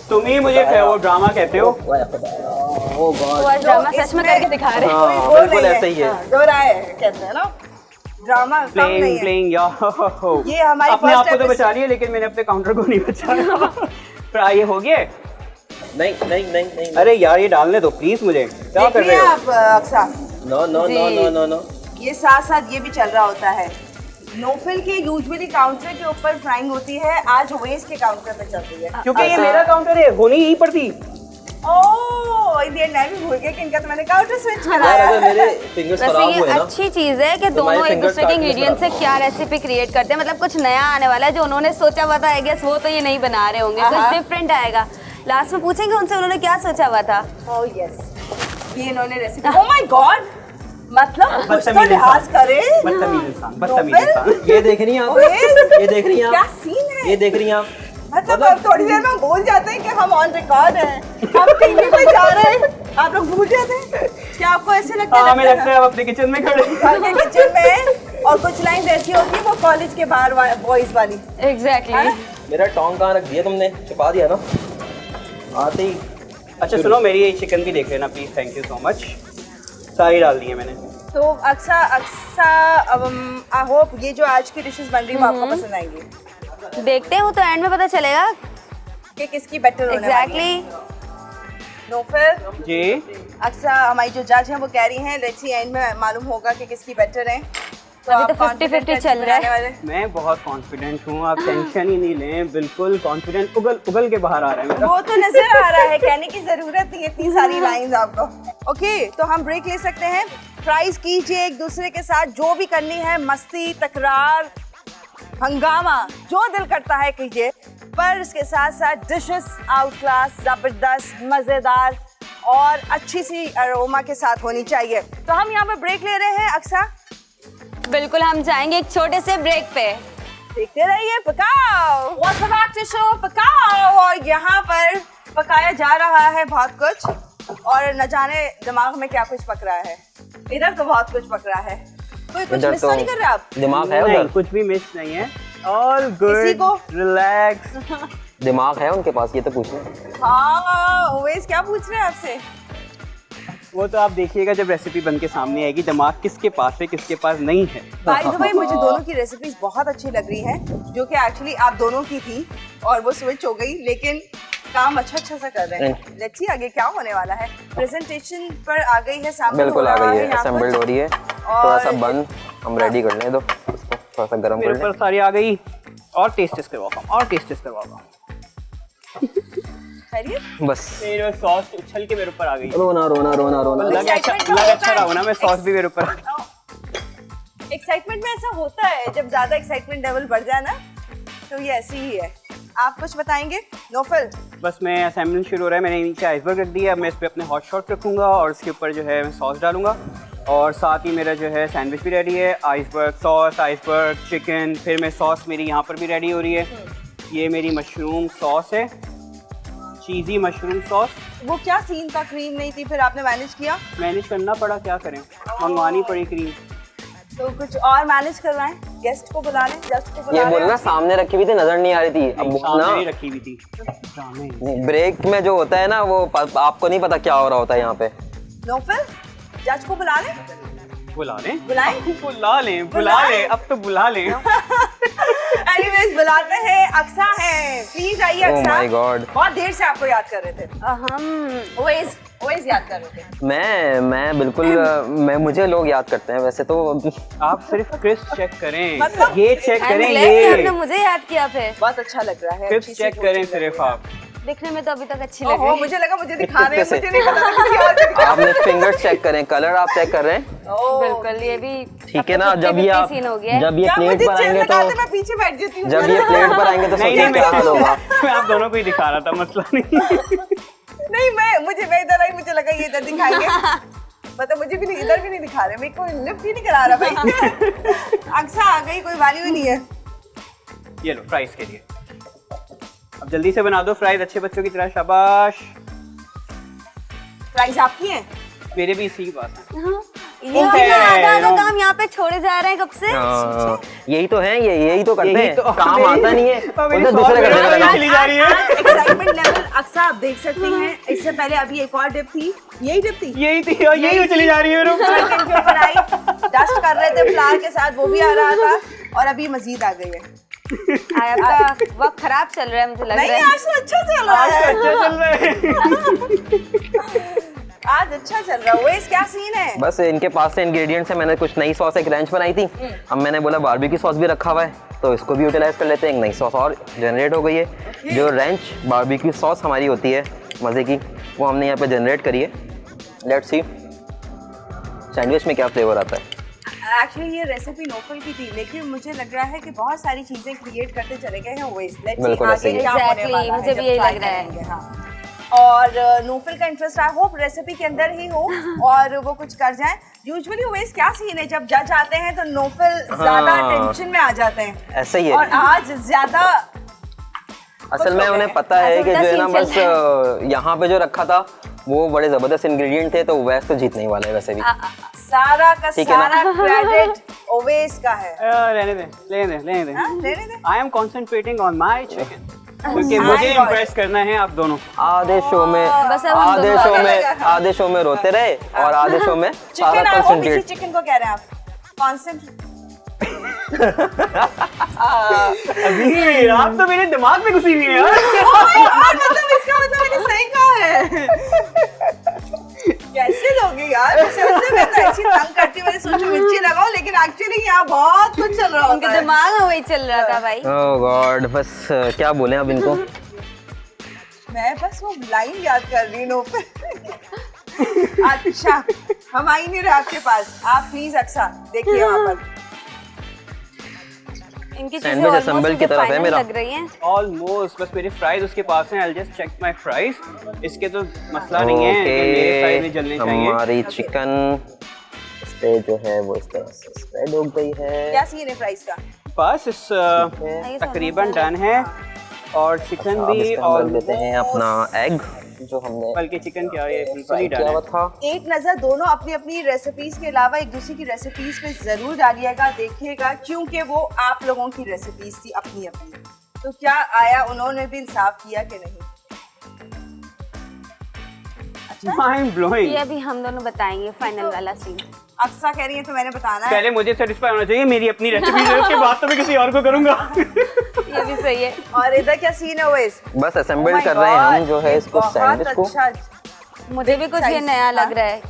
तुम ही मुझे वो ड्रामा कहते हो। ओ गॉड। वो आज ड्रामा सच में करके दिखा रहे हैं। हाँ वो बिल्कुल नहीं ऐसा ही है। हाँ, दोहराए कहते हैं ना, ड्रामा कम नहीं प्लेइंग है। प्लेइंग या ये हमारी अपने first आप को तो episode- बचा लिया, लेकिन मैंने अपने काउंटर को नहीं बचाया। फिर ये हो गया। नहीं नहीं नहीं नहीं। अरे यार ये डालने दो प्लीज मुझे, क्या देख कर रही रहे हैं हो? आप Aqsa, no no no no no no. ये साथ साथ ये भी चल रहा होता है। नोफिल के यूजुअली काउंटर के ऊपर फ्राइंग होती है, आज वेस के काउंटर पे चल रही है। क्योंकि ये मेरा काउंटर है, होनी यहीं पर थी। ओह, ये मैं भी भूल गई कि इनका तो मैंने काउंटर स्विच यार कराया। अगर मेरे फिंगर्स वैसे खराब ये हुए ना, अच्छी चीज है कि तो दोनों हमारे एक दूसरे के fingers इंग्रेडिएंट से काटने क्या रेसिपी क्रिएट करते हैं, मतलब कुछ नया आने वाला है जो उन्होंने सोचा हुआ था। आई गेस वो तो ये नहीं बना रहे होंगे, कुछ डिफरेंट आएगा। लास्ट में पूछेंगे उनसे उन्होंने क्या सोचा हुआ था। ओह यस, ये इन्होंने रेसिपी। ओह माय गॉड, मतलब कुछ तो बदतमीज लिहाज इंसान। करे। बदतमीज इंसान, बदतमीज नोबेल? इंसान। ये देख रही हैं आप? ओए, ये देख रही हैं क्या आप? सीन है? ये देख रही हैं आप? मतलब अब थोड़ी देर में भूल जाते हैं कि हम ऑन रिकॉर्ड हैं, हम टीवी पे जा रहे हैं, आप लोग भूल जाते हैं। क्या आपको ऐसे लगता हाँ हमें है? लगता है आप अपने किचन में खड़े हैं। घर के किचन में, और कुछ लाइन ऐसी होती है वो कॉलेज के बाहर बॉयज वाली। एग्जैक्टली। मेरा टोंग कहाँ रख दिया तुमने? छुपा दिया ना आते ही। अच्छा सुनो, मेरी ये चिकन भी देख लेना please, thank you so much. सारी डाल दी है मैंने। तो अक्सा आई होप ये जो आज की डिशेस बन रही है वो आपको पसंद आएंगी, देखते हैं, वो तो एंड में पता चलेगा। कि किसकी बेटर होने वाली है। एग्जैक्टली। नोफिल, जी अक्सा हमारी जो जज हैं वो कह रही हैं लेट्स सी एंड में मालूम होगा कि किसकी बेटर है। अभी तो आप confident 50-50 हैं चल रहा है। बनाने वाले? मैं बहुत कॉन्फिडेंट हूँ, आप टेंशन ही नहीं लें, बिल्कुल कॉन्फिडेंट उगल उगल के बाहर आ रहा है मेरा। वो तो नजर आ रहा है, कहने की जरूरत नहीं है इतनी सारी लाइंस आपको। ओके, तो हम ब्रेक ले सकते हैं। फ्राइज कीजिए एक दूसरे के साथ, जो भी करनी है, मस्ती, तकरार, हंगामा, जो दिल करता है कीजिए, पर इसके साथ साथ डिशेस आउट क्लास, जबरदस्त, मजेदार और अच्छी सी अरोमा के साथ होनी चाहिए। तो हम यहाँ पर ब्रेक ले रहे हैं। अक्सा, बिल्कुल, हम जाएंगे एक छोटे से ब्रेक पे। देखते रहिए पकाओ, वेलकम बैक टू शो पकाओ। और यहाँ पर पकाया जा रहा है बहुत कुछ, और न जाने दिमाग में क्या कुछ पक रहा है। इधर तो बहुत कुछ पक रहा है। कोई कुछ इधर मिस तो नहीं कर रहे आप? दिमाग है नहीं, उधर? कुछ भी मिस नहीं है, ऑल किसी गुड, को? रिलैक्स। दिमाग है उनके पास, ये तो पूछना। हाँ, ओवेस क्या पूछ रहे हैं आपसे? वो तो आप देखिएगा जब रेसिपी बन के सामने आएगी, दिमाग किसके पास है किसके पास नहीं है। बाय द वे, मुझे दोनों की रेसिपीज बहुत अच्छी लग रही हैं, जो कि एक्चुअली आप दोनों की थी और वो स्विच हो गई, लेकिन काम अच्छा सा कर रहे हैं। लेट्स सी आगे क्या होने वाला है। प्रेजेंटेशन पर आ गई है, सामने बिल्कुल हो आ रहा गई है, यहाँ असेंबल्ड कुछ। हो रही है, थोड़ा सा बंद हम रेडी कर लें, तो इसको थोड़ा सा गर्म मेरे कर लें। ऊपर सारी आ गई, और टेस्ट करवाता हूँ, और टेस्ट करवाता हूँ। खैरियत? बस मेरे सॉस उछल के मेरे ऊपर आ गई। रोना रोना रोना रोना। लग अच्छा रहा हो ना, मैं सॉस भी मेरे ऊपर। एक्साइटमेंट में ऐसा होता है, जब ज्यादा एक्साइटमेंट लेवल बढ़ जाए ना, तो ये ऐसी ही है। आप कुछ बताएंगे नोफिल? बस मैं असेंबलिंग शुरू हो रहा है, मैंने नीचे आइसबर्ग रख दिया, अब मैं इस पे अपने हॉट शॉट रखूंगा और इसके ऊपर जो है मैं सॉस डालूंगा, और साथ ही मेरा जो है सैंडविच भी रेडी है। आइसबर्ग सॉस, आइसबर्ग चिकन, फिर मैं सॉस मेरी यहाँ पर भी रेडी हो रही है। ये मेरी मशरूम सॉस है, चीज़ी मशरूम सॉस। वो क्या सीन था, क्रीम नहीं थी, फिर आपने मैनेज किया? मैनेज करना पड़ा, क्या करें, मंगवानी पड़ी क्रीम। तो कुछ और मैनेज करवाएं, गेस्ट को बुला लें, गेस्ट को बुला ये लें। बोलना सामने रखी हुई थी, नजर नहीं आ रही थी। अब सामने ही ना रखी हुई थी। ब्रेक में जो होता है ना, वो आपको नहीं पता क्या हो रहा होता है यहाँ पे। नौफल, जज को बुला लें। बुला लें, बुलाएं? बुला लें, अब तो बुला लें। एनीवेज बुलाते हैं, अक्सा है, प्लीज आइए Oh अक्सा। my God. बहुत देर से आपको याद कर रहे थे। हम ओवेज याद कर रहे थे। मैं बिल्कुल मुझे लोग याद करते हैं वैसे तो। आप सिर्फ क्रिस्प चेक करें, मतलब? ये चेक I'm करें, glad कि आपने ये मुझे याद किया फिर। बहुत अच्छा लग रहा है। क्रिस्प चेक करें सिर्फ आप। दिखने में तो अभी तक अच्छी लग ओहो, रही है। मुझे लगा मुझे दिखा रहे हैं, कैसे? मुझे नहीं पता था किसी और को दिखा आपने फिंगर्स चेक करें, कलर आप चेक कर रहे हैं, ओह, बिल्कुल, ये भी ठीक है ना। जब ये आप सीन हो गया है। जब ये क्या प्लेट मुझे पर चेयर आएंगे लगाते, तो मैं पीछे बैठ जाती हूँ। जब ये प्लेट पर आएंगे तो नहीं सोचिए क्या हाल होगा। मैं आप दोनों को ही दिखा रहा था, मसला नहीं। नहीं, मैं इधर आई, मुझे लगा ये इधर दिखाएंगे। मतलब मुझे भी नहीं, इधर भी नहीं दिखा रहे, मेरे को लिफ्ट ही नहीं करा रहा भाई। अक्सा आ गई, कोई वैल्यू ही नहीं है। ये लो फ्राइज के लिए, अब जल्दी से बना दो फ्राइज अच्छे बच्चों की तरह, शाबाश। प्राइस आपकी है? मेरे भी इसी के पास है। हाँ, ये आधा आधा काम यहाँ पे छोड़े जा रहे हैं कब से। हाँ, यही तो है, यही तो करते यही हैं, तो काम आता नहीं है, मेरी उधर दूसरे सॉस करने मेरे लगा। चली जा रही है। एक्साइटमेंट लेवल अक्सा आप देख सकती हैं। इससे पहले अभी एक और डिप थी, यही डिप थी, यही थी और यही चली जा रही है। चिकन के ऊपर आई, डस्ट कर रहे थे फ्लावर के साथ, वो भी आ रहा था, और अभी मजीद आ गई है। आपका वक्त खराब चल रहा है, मुझे लग नहीं, रहा है। आज तो अच्छा चल रहा है, अच्छा चल रहा है। आज अच्छा चल रहा है। वो क्या सीन है? बस इनके पास से इंग्रेडिएंट्स है, मैंने कुछ नई सॉस एक रेंच बनाई थी, अब मैंने बोला बारबेक्यू सॉस भी रखा हुआ है तो इसको भी यूटिलाइज कर लेते हैं। एक नई सॉस और जनरेट हो गई है, जो रेंच बारबेक्यू सॉस हमारी होती है मज़े की, वो हमने यहाँ पे जनरेट करी है। लेट्स सी सैंडविच में क्या फ्लेवर आता है। एक्चुअली ये रेसिपी नोफल की थी, लेकिन मुझे लग रहा है कि बहुत सारी चीजें क्रिएट करते चले गए हैं ओवेस। लेट्स सी बिल्कुल ऐसे आगे ही क्या होने Exactly, वाला है मुझे जब भी यही try लग रहा है। करेंगे, हाँ। और नोफल का इंटरेस्ट आई होप रेसिपी के अंदर ही हो और वो कुछ कर जाए। यूजुअली ओवेस क्या सीन है, जब जज आते हैं तो नोफल ज्यादा हाँ। टेंशन में आ जाते हैं, ऐसे ही है। और आज ज्यादा असल में हो उन्हें गए। पता है कि ऐसा जो है ना उल्टा बस यहाँ पे जो रखा था वो बड़े जबरदस्त इंग्रेडिएंट थे, तो वैसे तो जीतने ही वाला है वैसे भी। सारा का ठीक है ना? सारा क्रेडिट ओवेस का है। रहने दे, लेने दे। हाँ, लेने दे। I am concentrating on my chicken, क्योंकि my मुझे God. इम्प्रेस करना है आप दोनों। आधे शो में बस अब हम दोनों आधे शो में रोते रहे और आधे शो में सारा चिकन आई होप इसी कंसंट्रेट। चिकन को कह रहे हैं आप कॉन्सेंट्रेट। अभी आप तो मेरे दिमाग में घुसी हुई है यार। मतलब इसका मतलब मैंने सही कहा है। कैसे लोगे यार, वैसे मैं तो ऐसी तंग करती हूँ, मैंने सोचा मिर्ची लगाओ, लेकिन एक्चुअली यहाँ बहुत कुछ चल रहा उनके होता है। दिमाग में वही चल रहा था भाई। ओह गॉड, बस क्या बोले अब इनको। मैं बस वो लाइन याद कर रही हूँ पे। अच्छा, हम आ ही नहीं रहे आपके पास, आप प्लीज अक्सा देखिए वहाँ पर। इनकी चीजें Sandwich almost assemble की मुझे तरफ है final मेरा। लग रही हैं। ऑलमोस्ट, बस मेरे फ्राइज उसके पास हैं। I just check my fries. इसके तो मसला नहीं है कि मेरे फ्राइज नहीं जलने चाहिए। हमारी चिकन इस पे जो है वो इस तरह से स्प्रेड हो गई है। क्या सीन है प्राइस का? बस इस तकरीबन डन है, और चिकन अब भी, इस पे हम और डाल देते हैं अपना एग जो हमने बल्कि चिकन क्या ये बिल्कुल फ्राई ही किया डन हुआ है। था। एक नज़र दोनों अपनी अपनी रेसिपीज के अलावा एक दूसरे की रेसिपीज पे जरूर डालिएगा, देखिएगा, क्योंकि वो आप लोगों की रेसिपीज थी अपनी अपनी। तो क्या आया, उन्होंने भी इंसाफ किया कि नहीं? Mind blowing. ये अभी हम दोनों बताएंगे फाइनल वाला सीन। अक्सा कह रही है तो मैंने बताना है। पहले मुझे सेटिस्फाई होना चाहिए, मेरी अपनी रेसिपी है, उसके बाद तो मैं किसी और को करूंगा। ये भी सही है। और इधर क्या सीन है ओवेस? बस असेंबल कर रहे हैं हम जो है इसको सैंडविच को। अच्छा, मुझे भी कुछ ये नया लग रहा है,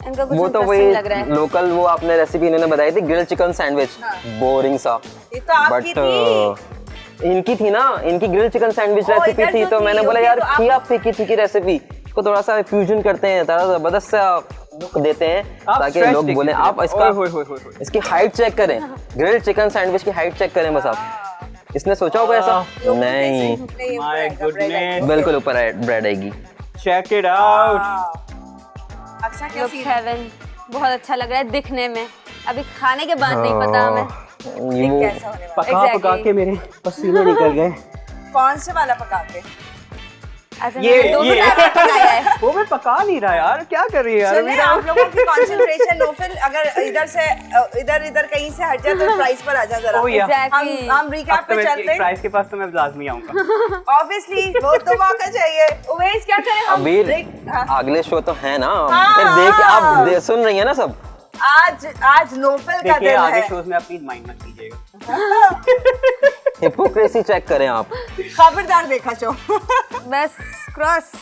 इनका कुछ वो तो इंटरेस्टिंग वही लग रहा है। लोकल वो आपने रेसिपी इन्होंने बताई थी, ग्रिल चिकन सैंडविच, बोरिंग सा। ये तो आपकी थी। इनकी थी ना, इनकी ग्रिल चिकन सैंडविच ओ, रेसिपी इधर थी, जो तो थी, मैंने बोला ओके, यार तो आप- थी आप फीकी फीकी रेसिपी को थोड़ा सा फ्यूजन करते हैं, थोड़ा जबरदस्त सा लुक देते हैं आप ताकि fresh लोग देखिए। बोले आप इसका ओए होए होए होए। इसकी हाइट चेक करें, ग्रिल चिकन सैंडविच की हाइट चेक करें बस आप। इसने सोचा होगा ऐसा? नहीं, माय गुडनेस, बिल्कुल ऊपर ब्रेड आएगी। Check it out. अक्सा क्या लुक सीन है? हेवन, बहुत अच्छा लग रहा है दिखने में, अभी खाने के बाद नहीं पता हमें। वो कैसा होने वाला? पका Exactly. पका के मेरे पसीने निकल गए। कौन से वाला पका के? अच्छा, ये मैंने 2 टाइम पकाया है। वो मैं पका नहीं रहा यार, क्या कर रही है यार? सुनिए आप लोगों की कंसंट्रेशन नोफिल अगर इधर से इधर कहीं से हट जाए तो प्राइस पर आ जाए जरा। Oh, yeah. Exactly. हम रिकैप पे चलते हैं। प्राइस के पास तो मैं लाजमी आऊंगा। ऑब्वियसली वो तो मौका चाहिए। उमेश क्या करें हम? अभी break- हाँ। अगले शो तो है ना, हाँ, फिर देख हाँ। आप सुन रही है ना सब। आज नोफिल का देखिए दिन आगे है। शोज में अपनी माइंड मत कीजिएगा। हिपोक्रेसी चेक करें आप। खबरदार देखा शो। बस क्रॉस।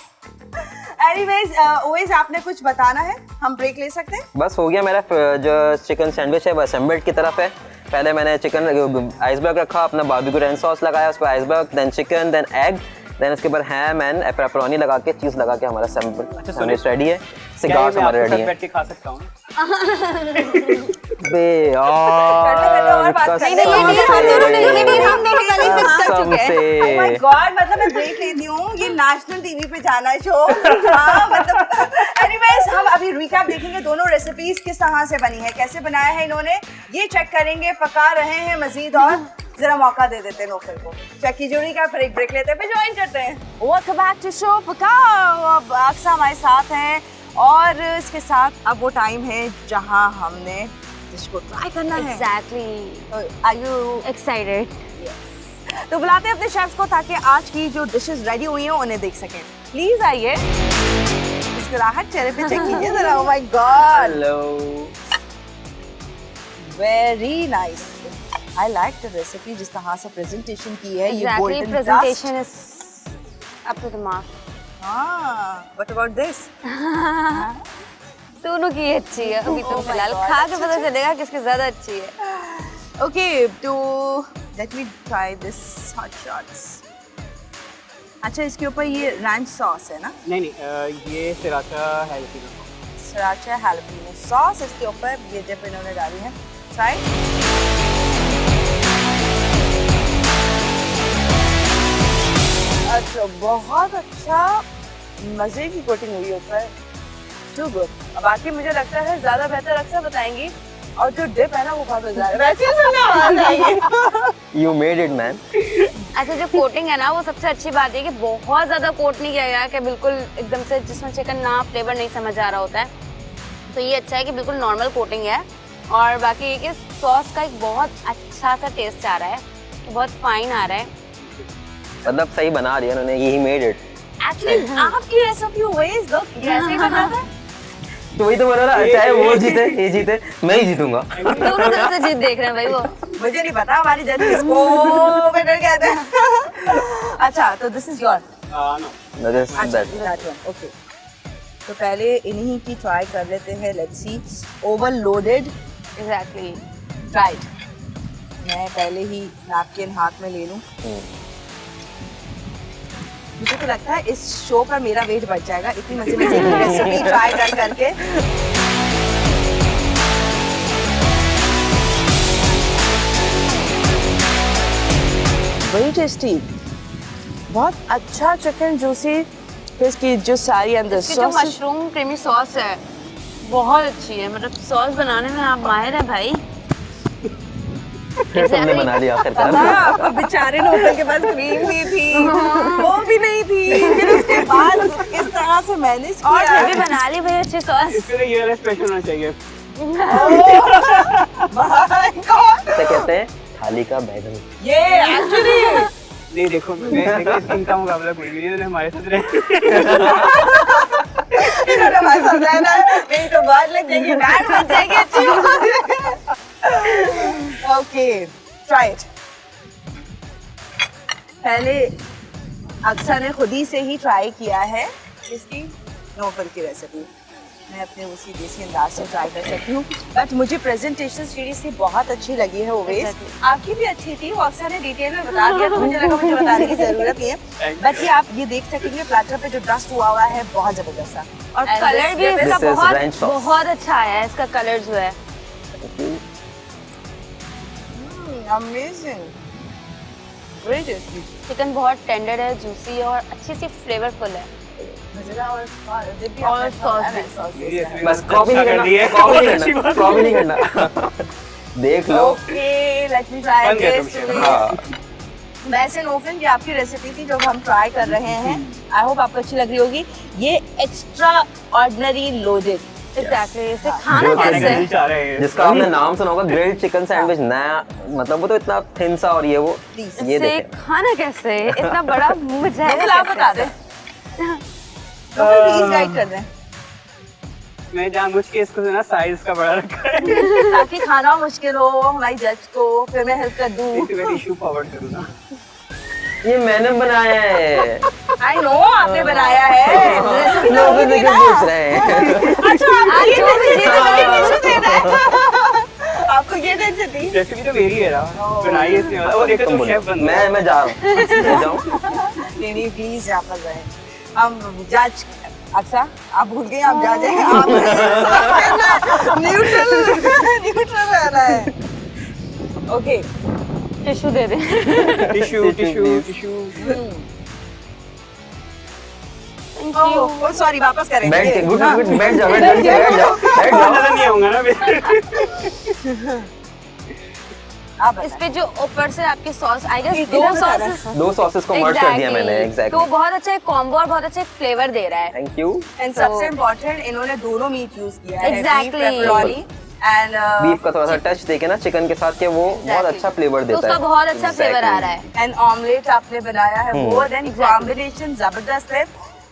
एनीवेज उवेश आपने कुछ बताना है? हम ब्रेक ले सकते हैं? बस हो गया मेरा जो चिकन सैंडविच है वो असेंबल्ड की तरफ है। पहले मैंने चिकन आइसबर्ग रखा, अपना बारबेक्यू रेड सॉस लगाया, उस पर iceberg, then chicken, then egg, then उसके ऊपर हैम एंड पेपरोनी लगा के, चीज लगा के हमारा सैंडविच रेडी है। सिगार्स हमारे रेडी है। बैठ के खा सकता हूँ। बे यार और बात कसम नहीं, ये नहीं, हम दोनों ने ये नहीं, हम दोनों पहले ही fix कर कसम चुके हैं। से। Oh my God, मतलब मैं ब्रेक लेती हूँ, ये नेशनल टीवी पे जाना है शो। हाँ मतलब एनीवेज हम अभी रिकैप देखेंगे दोनों रेसिपीज किस तरह से बनी है, कैसे बनाया है इन्होंने, ये चेक करेंगे, पका रहे हैं मजीद और जरा मौका दे देते हैं नोफिल को। चेक की जोड़ी का फिर एक ब्रेक लेते हैं, फिर ज्वाइन करते हैं। वेलकम बैक टू शो पकाओ। अब अक्सा हमारे साथ हैं और इसके साथ अब वो टाइम है जहाँ हमने डिश को ट्राई करना है। Exactly. Are you Excited. तो बुलाते हैं अपने शेफ्स को ताकि आज की जो डिशेस रेडी हुई हैं उन्हें देख सकें। प्लीज आइए, मुस्कुराहट चेहरे पे चेक कीजिए जरा। Oh my God, hello. Very nice. I like the recipe, जिस तरह से प्रेजेंटेशन की है। ये Exactly. Golden Presentation is up to the mark. हाँ, व्हाट अबाउट दिस? दोनों की अच्छी है अभी तो Oh my फिलहाल। God, खा के अच्छा, पता चलेगा किसकी ज्यादा अच्छी है। ओके, तो let me try this hot shots. अच्छा, इसके ऊपर ये रैंच सॉस है ना? नहीं ये सिराचा हैलपिनो। सराचा हैलपिनो सॉस इसके ऊपर ये डिप इन्होंने डाली है। ट्राई। अच्छा, बहुत अच्छा, मजे की कोटिंग हुई है ऊपर। Too good. बाकी मुझे लगता है ज्यादा बेहतर अक्सर बताएंगी, और जो डिप है ना वो बहुत मजा है। वैसे सुनने आवाज आएगी। You made it man। अच्छा, जो कोटिंग है ना वो सबसे अच्छी बात है कि बहुत ज्यादा कोट नहीं किया गया है कि बिल्कुल एकदम से जिसमें चिकन ना फ्लेवर नहीं समझ आ रहा होता है। तो ये अच्छा है कि बिल्कुल नॉर्मल कोटिंग है। और बाकी ये कि सॉस का एक बहुत अच्छा सा टेस्ट आ रहा है, बहुत फाइन आ रहा है। मतलब सही बना रही है उन्होंने। He made it. एक्चुअली आपकी रेसिपी वेज दो कैसे बना था? तो वही तो बोल रहा था, चाहे वो जीते ये जीते, मैं ही जीतूंगा। दोनों तरफ से जीत देख रहे हैं भाई वो। मुझे नहीं पता हमारी जज किसको बेटर कहते हैं। अच्छा, तो this is your. No That is that। That one, okay. तो पहले इन्हीं की ट्राई कर लेते हैं। Let's see. Overloaded exactly. Right. मैं पहले ही नैपकिन हाथ में ले लूं। मुझे तो लगता है इस शो पर मेरा वेट बढ़ जाएगा, इतनी मजे मजे की रेसिपी ट्राई कर करके। वेरी टेस्टी, बहुत अच्छा चिकन जूसी। फिर इसकी जो सारी अंदर इसकी जो sauces- मशरूम क्रीमी सॉस है बहुत अच्छी है। मतलब सॉस बनाने में आप माहिर हैं भाई। फिर तुमने बना लिया आखिरकार। हाँ, बेचारे नोफिल के पास क्रीम भी थी, वो भी नहीं थी। फिर उसके बाद इस तरह से मैनेज और किया। फिर भी बना ली भाई अच्छी सॉस। इसके लिए ये वाला स्पेशल होना चाहिए। My God! इसे कहते हैं थाली का बैगन। ये एक्चुअली नहीं देखो इनका मुकाबला कोई भी नहीं, इन्होंने हमारे साथ रहे। इन्होंने हमारे साथ रहना है, मेरी तो बात लग जाएगी, बैंड बज जाएगी अच्छी बात। Okay, try it. पहले अक्सर ने खुद ही से ही ट्राई किया है इसकी नोफिल की रेसिपी। मैं अपने उसी देसी अंदाज से ट्राई कर सकती हूँ, बट मुझे प्रेजेंटेशन सीरीज बहुत अच्छी लगी है। ओवेस, आपकी भी अच्छी थी, वो अक्सर ने डिटेल में बता दिया, तो मुझे लगा मुझे बताने की जरूरत नहीं है। बट ये आप ये देख सकेंगे प्लेटर पे जो डस्ट हुआ है बहुत जबरदस्त है। और And कलर this भी dip is- इसका This is बहुत ranch sauce। बहुत अच्छा आया है। इसका कलर जो है अमेजिंग, वेरी टेस्टी। चिकन बहुत टेंडर है, जूसी है और अच्छी सी फ्लेवरफुल है। और सॉस भी। बस कॉपी नहीं करना, कॉपी नहीं करना, कॉपी नहीं करना। देख लो। ओके, लेट मी ट्राई बन गया तुम दिस। शेफ। हाँ वैसे नोफिन ये आपकी रेसिपी थी जो हम ट्राई कर रहे हैं, आई होप आपको अच्छी लग रही होगी। ये एक्स्ट्रा ऑर्डिनरी लोडेड, एग्जैक्टली, इसे खाना जो खाने का कैसे? दिल चाह रहे हैं। जिसका आपने नाम सुना होगा ग्रिल्ड चिकन सैंडविच, नया मतलब वो तो इतना थिन सा, और ये वो ये इसे देखें। खाना कैसे? इतना बड़ा मुंह है। नोफिल आप बता दें, नोफिल प्लीज गाइड कर दें मैं जानबूझ के इसको ना साइज का बड़ा रखा है। ताकि खाना मुश्किल हो हमारी जज को, फिर मैं हेल्प कर दूं। तो मैं टिश्यू फॉरवर्ड करूँ ना। ये मैंने बनाया है। आई नो आपने बनाया है, रेसिपी तो लोग होगी मुझे ना। पूछ रहे हैं। अच्छा आपको ये जो भी टेंशन देना है, आपको ये टेंशन दी। रेसिपी तो मेरी है ना, बनाई है इसने। वो देखो तुम तो बोलो। शेफ बन रहा है। मैं जा रहा हूँ, मैं जाऊँ। नहीं नहीं प्लीज आप मत जाए, हम जज। अच्छा आप भूल गए आप जज हैं, आप न्यूट्रल रहना है। Okay tissue they they. Tissue please. Tissue. Oh sorry वापस करेंगे। बैठ के गुड हाँ। गुड बैठ जाओ, बैठ जाओ। नजर नहीं आऊंगा ना फिर। आप इस पे जो ऊपर से आपकी सॉस आई गेस, ये दो इधर बता रहा सॉसेस, दो सॉसेस को मर्ज कर दिया मैंने, तो एग्जैक्टली। बहुत अच्छा एक कॉम्बो और बहुत अच्छा एक फ्लेवर दे रहा है। Thank you. एंड सबसे इम्पोर्टेंट इन्होंने दोनों मीट यूज किया है, Exactly. एंड बीफ का थोड़ा सा टच देके ना चिकन के साथ के वो बहुत अच्छा फ्लेवर तो देता है। उसका बहुत अच्छा फ्लेवर आ रहा है। एंड ऑमलेट आपने बनाया है वो, देन कॉम्बिनेशन जबरदस्त है।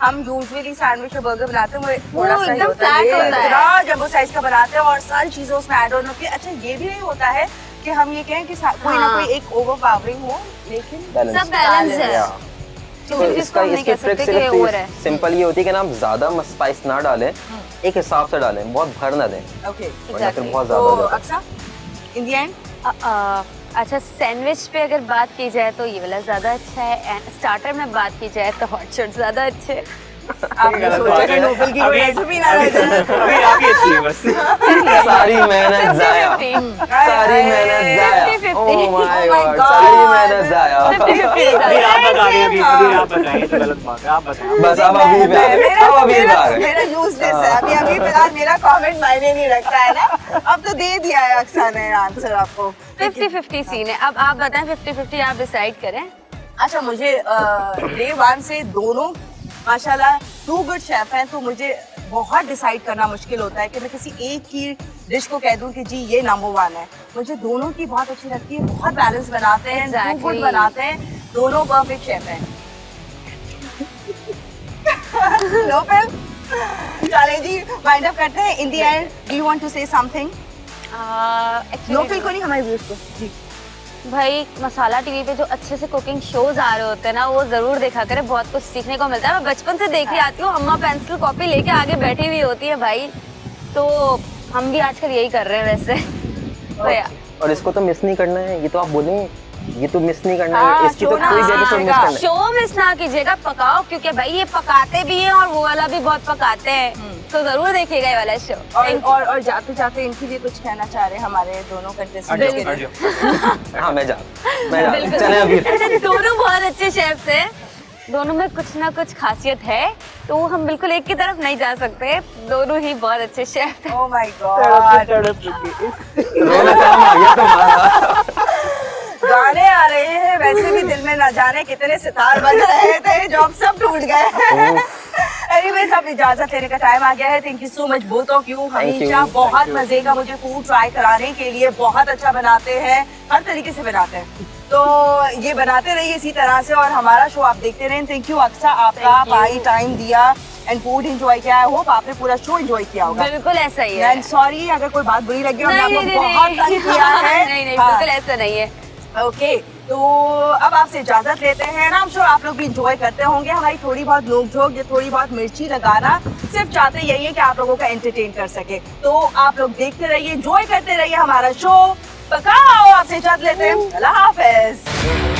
हम यूजुअली सैंडविच और बर्गर बनाते हैं वो थोड़ा वो सा ही एकदम होता है, flat ये होता है। इतना जंबो साइज का बनाते हैं और सारी चीजें उसमें ऐड ऑन होती है। अच्छा ये भी नहीं होता है कि हम ये कहें कि कोई ना हाँ। कोई एक ओवरपावरिंग हो, लेकिन सब बैलेंस है। या तो तो इसको इसका हम नहीं इसकी कह ट्रिक सकते कि ओवर है। सिर्फ सिंपल ये होती है कि ना आप ज्यादा स्पाइस ना डालें, एक हिसाब से डालें, बहुत भर ना दें, ओके। वरना फिर Exactly. बहुत तो ज्यादा हो जाता है। अक्सा इन द एंड अच्छा सैंडविच पे अगर बात की जाए तो ये वाला ज्यादा अच्छा है, एंड स्टार्टर में बात की जाए तो हॉट शॉट ज्यादा अच्छे। आपने गलत सोचा बात कि है। नोबेल की कोई अभी- रेसिपी ना रह जाए। अभी आप ही अच्छी है बस। सारी मेहनत जाया, 50-50 सारी मेहनत जाया। 50-50 oh my Oh my God, God. सारी मेहनत जाया। 50-50 अभी आप बता रहे हैं, अभी आप बताएं, ये तो गलत बात है, आप बताएं। बस अब अभी पे आ गए, अब अभी पे आ गए। मेरा यूजलेस है अभी, अभी फिलहाल मेरा कमेंट मायने नहीं रखता है ना। अब तो दे दिया है अक्सा ने आंसर आपको। 50-50 सीन है। अब आप बताएं 50-50 आप डिसाइड करें। अच्छा मुझे डे वन से दोनों माशाल्लाह टू गुड शेफ हैं, तो मुझे बहुत डिसाइड करना मुश्किल होता है कि मैं किसी एक की डिश को कह दूं कि जी ये नंबर वन है। मुझे दोनों की बहुत अच्छी लगती है, बहुत बैलेंस बनाते हैं, टू Exactly. गुड बनाते हैं, दोनों परफेक्ट शेफ हैं। नोबेल चलें जी वाइंड अप करते हैं। In the end do you want to say something? Nobel को नहीं, हमारे व्यूअर्स को जी। भाई मसाला टीवी पे जो अच्छे से कुकिंग शोज आ रहे होते हैं ना, वो जरूर देखा करें, बहुत कुछ सीखने को मिलता है। मैं बचपन से देखी आती हूँ, अम्मा पेंसिल कॉपी लेके आगे बैठी हुई होती है भाई, तो हम भी आजकल यही कर रहे हैं वैसे। तो या- और इसको तो मिस नहीं करना है, ये तो आप बोलेंगे ये तो मिस नहीं करना हाँ, है, इसकी तो शो ना कोई जगह तो मिस कीजिएगा। करना है। शो मिस ना कीजिएगा, पकाओ, क्योंकि भाई ये पकाते भी हैं और वो वाला भी बहुत पकाते हैं, तो जरूर देखिएगा ये वाला शो। और जाते जाते इनके लिए कुछ कहना चाह रहे हैं हमारे दोनों कंटेस्टेंट्स के लिए? हाँ मैं जा बिल्कुल। चले अभी। ऐसे दोनों बहुत अच्छे शेफ्स हैं, दोनों में कुछ ना कुछ खासियत है, तो हम बिल्कुल एक की तरफ नहीं जा सकते, दोनों ही बहुत अच्छे शेफ हैं। ओह माय गॉड, रोना काम आ गया तुम्हारा। गाने आ रहे हैं, वैसे भी दिल में न जाने कितने सितार बज रहे थे जो अब सब टूट गए। एनीवेज अब इजाजत लेने का टाइम आ गया है। Thank you so much both of you, हमेशा बहुत मजे का मुझे फूड ट्राई कराने के लिए। बहुत अच्छा बनाते हैं, हर तरीके से बनाते हैं, तो ये बनाते रहिए इसी तरह से और हमारा शो आप देखते रहें। थैंक यू अक्सा, आपका भाई टाइम दिया एंड फूड एंजॉय किया। आई होप आपने पूरा शो एंजॉय किया होगा। बिल्कुल ऐसा ही है। एंड सॉरी अगर कोई बात बुरी लगी हो, हमने नहीं आपको नहीं बहुत तंग किया है। नहीं नहीं हाँ। बिल्कुल ऐसा नहीं है। ओके तो अब आपसे इजाजत लेते हैं ना। हम श्योर आप लोग भी इंजॉय करते होंगे हमारी थोड़ी बहुत नोक झोंक, ये थोड़ी बहुत मिर्ची लगाना सिर्फ चाहते यही है कि आप लोगों का एंटरटेन कर सके। तो आप लोग देखते रहिए, इंजॉय करते रहिए हमारा शो। पकाओ, आपसे इजाजत लेते हैं। अल्लाह हाफिज।